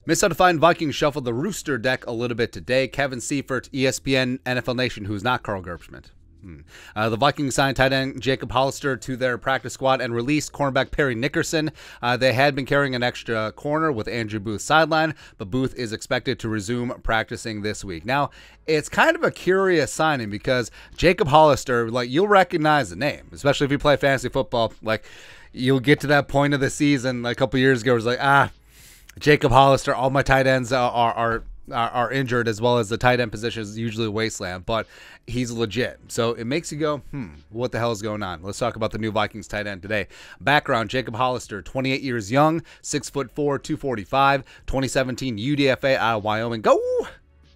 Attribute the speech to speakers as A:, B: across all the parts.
A: Minnesota Vikings shuffled the rooster deck a little bit today. Kevin Seifert, ESPN, NFL Nation, who's not Carl Gerbschmidt. The Vikings signed tight end Jacob Hollister to their practice squad and released cornerback Perry Nickerson. They had been carrying an extra corner with Andrew Booth sideline, but Booth is expected to resume practicing this week. Now, it's kind of a curious signing because Jacob Hollister, you'll recognize the name, especially if you play fantasy football. You'll get to that point of the season a couple years ago, it was Jacob Hollister, all my tight ends are injured, as well as the tight end position is usually a wasteland, but he's legit. So it makes you go, what the hell is going on? Let's talk about the new Vikings tight end today. Background: Jacob Hollister, 28 years young, 6'4", 245, 2017 UDFA out of Wyoming. Go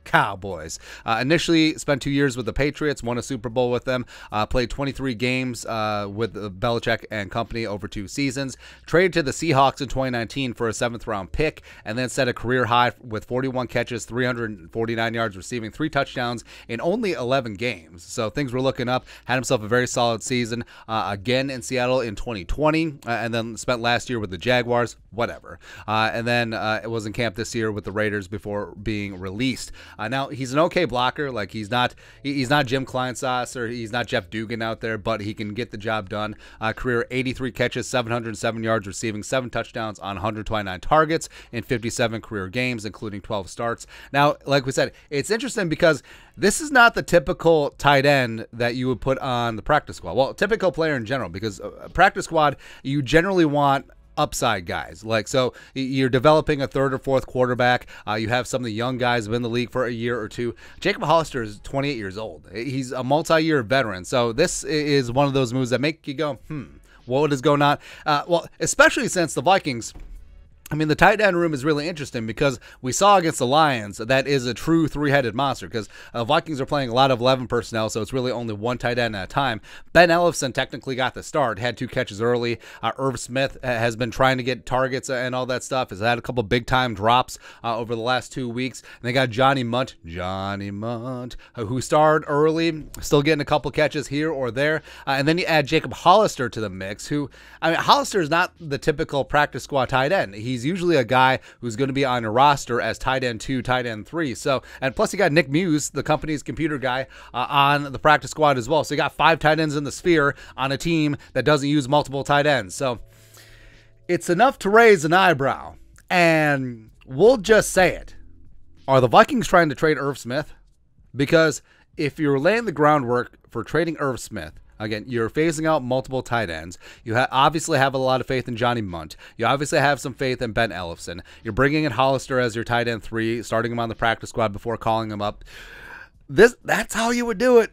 A: Cowboys. Initially spent 2 years with the Patriots, won a Super Bowl with them, played 23 games with Belichick and company over 2 seasons, traded to the Seahawks in 2019 for a 7th-round pick, and then set a career high with 41 catches, 349 yards receiving, 3 touchdowns in only 11 games. So things were looking up. Had himself a very solid season again in Seattle in 2020, and then spent last year with the Jaguars, whatever. And then it was in camp this year with the Raiders before being released. Now, he's an okay blocker. He's not Jim Kleinsauce or he's not Jeff Dugan out there, but he can get the job done. Career 83 catches, 707 yards receiving, 7 touchdowns on 129 targets in 57 career games, including 12 starts. Now, like we said, it's interesting because this is not the typical tight end that you would put on the practice squad. Well, typical player in general, because practice squad, you generally want upside guys. So you're developing a 3rd or 4th quarterback. You have some of the young guys who have been in the league for a year or 2. Jacob Hollister is 28 years old. He's a multi-year veteran. So this is one of those moves that make you go, what is going on? Well, especially since the Vikings, the tight end room is really interesting because we saw against the Lions that is a true 3-headed monster because Vikings are playing a lot of 11 personnel, so it's really only one tight end at a time. Ben Ellefson technically got the start, had 2 catches early. Irv Smith has been trying to get targets and all that stuff. Has had a couple big-time drops over the last 2 weeks. And they got Johnny Munt, who starred early, still getting a couple catches here or there. And then you add Jacob Hollister to the mix, who, Hollister is not the typical practice squad tight end. He's usually a guy who's going to be on a roster as tight end 2, tight end 3. So, and plus you got Nick Muse, the company's computer guy, on the practice squad as well. So you got 5 tight ends in the sphere on a team that doesn't use multiple tight ends. So it's enough to raise an eyebrow. And we'll just say it. Are the Vikings trying to trade Irv Smith? Because if you're laying the groundwork for trading Irv Smith, again, you're phasing out multiple tight ends. You obviously have a lot of faith in Johnny Munt. You obviously have some faith in Ben Ellefson. You're bringing in Hollister as your tight end 3, starting him on the practice squad before calling him up. That's how you would do it.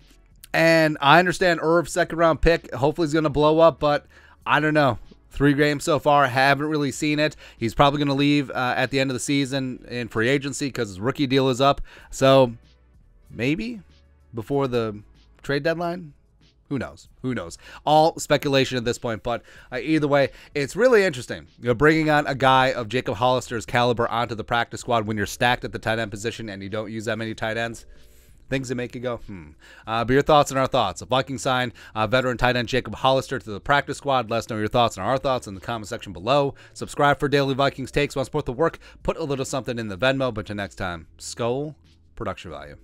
A: And I understand Irv's 2nd-round pick. Hopefully he's going to blow up, but I don't know. 3 games so far, haven't really seen it. He's probably going to leave at the end of the season in free agency because his rookie deal is up. So maybe before the trade deadline. Who knows? Who knows? All speculation at this point, but either way, it's really interesting. You're bringing on a guy of Jacob Hollister's caliber onto the practice squad when you're stacked at the tight end position and you don't use that many tight ends. Things that make you go, But your thoughts and our thoughts. The Vikings sign veteran tight end Jacob Hollister to the practice squad. Let us know your thoughts and our thoughts in the comment section below. Subscribe for daily Vikings takes. Want to support the work? Put a little something in the Venmo. But until next time, Skull Production Value.